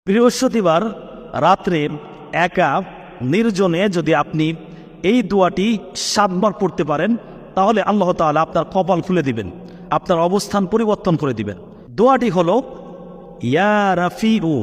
বৃহস্পতিবার রাত্রে একা নির্জনে যদি আপনি এই দোয়াটি 7 বার পড়তে পারেন তাহলে আল্লাহ তাআলা আপনার কপাল খুলে দিবেন, আপনার অবস্থান পরিবর্তন করে দিবেন। দোয়াটি হলো ইয়া রাফিউ